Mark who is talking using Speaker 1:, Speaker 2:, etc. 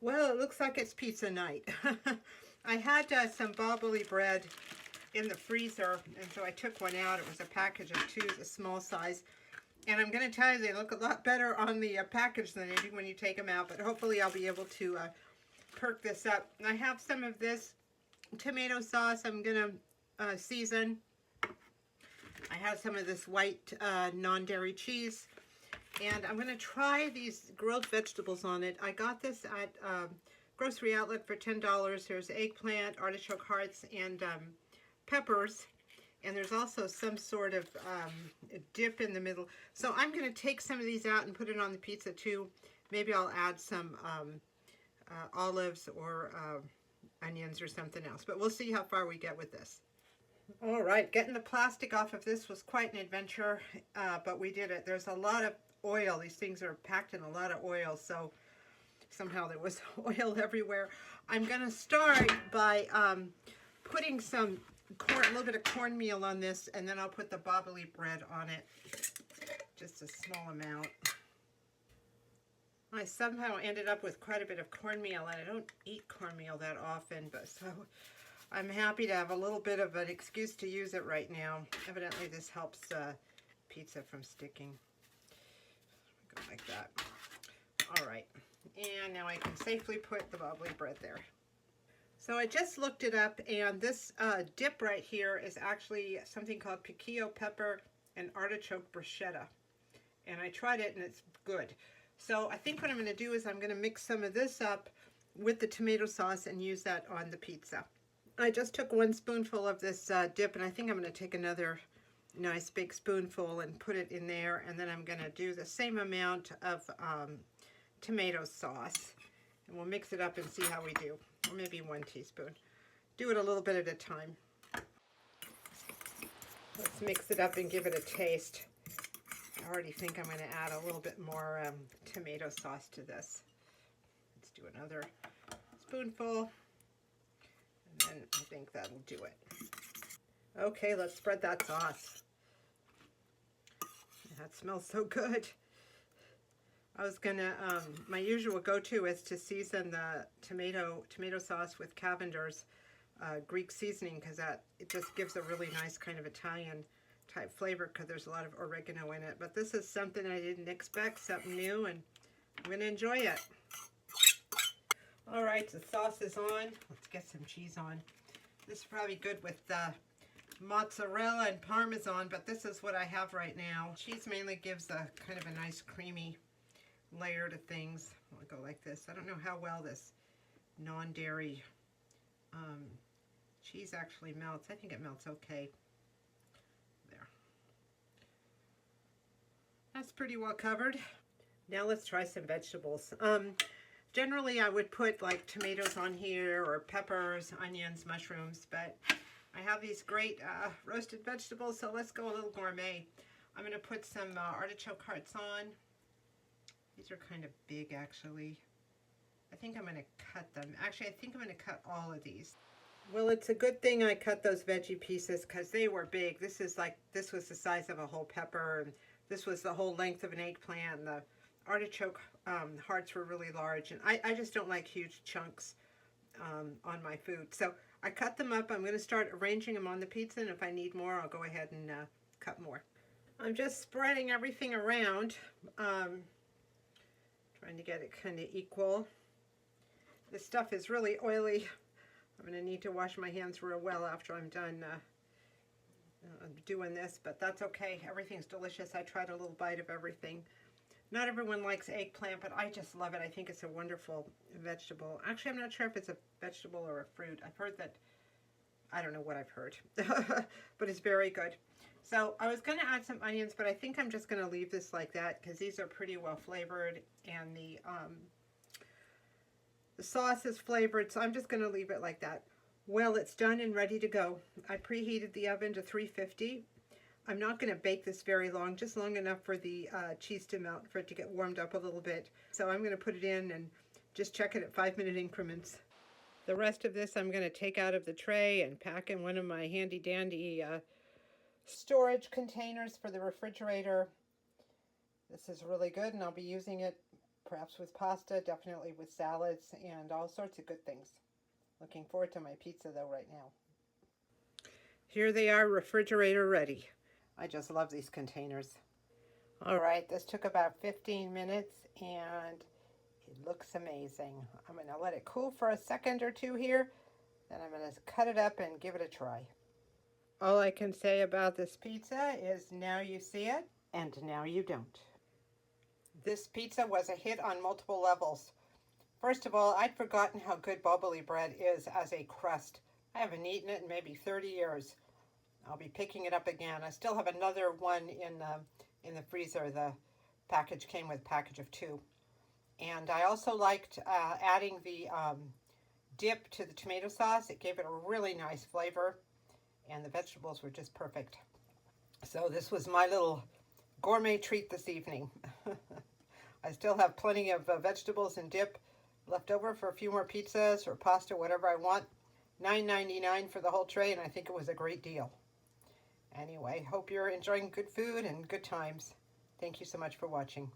Speaker 1: Well, it looks like it's pizza night. I had some Boboli bread in the freezer, and so I took one out. It was a package of two, a small size. And I'm going to tell you, they look a lot better on the package than they do when you take them out, but hopefully I'll be able to perk this up. I have some of this tomato sauce I'm going to season. I have some of this white non-dairy cheese. And I'm going to try these grilled vegetables on it. I got this at Grocery Outlet for $10. There's eggplant, artichoke hearts, and peppers. And there's also some sort of dip in the middle. So I'm going to take some of these out and put it on the pizza too. Maybe I'll add some olives or onions or something else. But we'll see how far we get with this. All right, getting the plastic off of this was quite an adventure, but we did it. There's a lot of oil. These things are packed in a lot of oil, so somehow there was oil everywhere. I'm going to start by putting some corn, a little bit of cornmeal on this, and then I'll put the Boboli bread on it, just a small amount. I somehow ended up with quite a bit of cornmeal, and I don't eat cornmeal that often, but so I'm happy to have a little bit of an excuse to use it right now. Evidently this helps pizza from sticking. Go like that. All right, and now I can safely put the Boboli bread there. So I just looked it up, and this dip right here is actually something called piquillo pepper and artichoke bruschetta. And I tried it, and it's good. So I think what I'm going to do is I'm going to mix some of this up with the tomato sauce and use that on the pizza. I just took 1 spoonful of this dip, and I think I'm going to take another nice big spoonful and put it in there, and then I'm going to do the same amount of tomato sauce, and we'll mix it up and see how we do, or maybe 1 teaspoon. Do it a little bit at a time. Let's mix it up and give it a taste. I already think I'm going to add a little bit more tomato sauce to this. Let's do another spoonful, and then I think that'll do it. Okay, let's spread that sauce. That smells so good. I was gonna, my usual go-to is to season the tomato sauce with Cavender's Greek seasoning, because it just gives a really nice kind of Italian type flavor, because there's a lot of oregano in it. But this is something I didn't expect, something new, and I'm gonna enjoy it. All right, the sauce is on. Let's get some cheese on. This is probably good with mozzarella and Parmesan, but this is what I have right now. Cheese mainly gives a kind of a nice creamy layer to things. I'll go like this. I don't know how well this non-dairy cheese actually melts. I think it melts okay. There. That's pretty well covered. Now let's try some vegetables. Generally I would put like tomatoes on here, or peppers, onions, mushrooms, but I have these great roasted vegetables, so let's go a little gourmet. I'm going to put some artichoke hearts on. These are kind of big, actually. I think I'm going to cut them. Actually, I think I'm going to cut all of these. Well, it's a good thing I cut those veggie pieces, because they were big. This was the size of a whole pepper, and this was the whole length of an eggplant. The artichoke hearts were really large, and I just don't like huge chunks on my food. So I cut them up. I'm going to start arranging them on the pizza, and if I need more, I'll go ahead and cut more. I'm just spreading everything around, trying to get it kind of equal. This stuff is really oily. I'm going to need to wash my hands real well after I'm done doing this, but that's okay. Everything's delicious. I tried a little bite of everything. Not everyone likes eggplant, but I just love it. I think it's a wonderful vegetable. Actually, I'm not sure if it's a vegetable or a fruit. I've heard that, I don't know what I've heard, but it's very good. So I was going to add some onions, but I think I'm just going to leave this like that, because these are pretty well flavored, and the sauce is flavored, so I'm just going to leave it like that. Well, it's done and ready to go. I preheated the oven to 350. I'm not going to bake this very long, just long enough for the cheese to melt, for it to get warmed up a little bit. So I'm going to put it in and just check it at 5-minute increments. The rest of this I'm going to take out of the tray and pack in one of my handy dandy storage containers for the refrigerator. This is really good, and I'll be using it perhaps with pasta, definitely with salads, and all sorts of good things. Looking forward to my pizza though right now. Here they are, refrigerator ready. I just love these containers. All right, this took about 15 minutes and it looks amazing. I'm going to let it cool for a second or two here, then I'm going to cut it up and give it a try. All I can say about this pizza is now you see it and now you don't. This pizza was a hit on multiple levels. First of all, I'd forgotten how good Boboli bread is as a crust. I haven't eaten it in maybe 30 years. I'll be picking it up again. I still have another one in the freezer. The package came with a package of 2. And I also liked adding the dip to the tomato sauce. It gave it a really nice flavor, and the vegetables were just perfect. So this was my little gourmet treat this evening. I still have plenty of vegetables and dip left over for a few more pizzas or pasta, whatever I want. $9.99 for the whole tray, and I think it was a great deal. Anyway, hope you're enjoying good food and good times. Thank you so much for watching.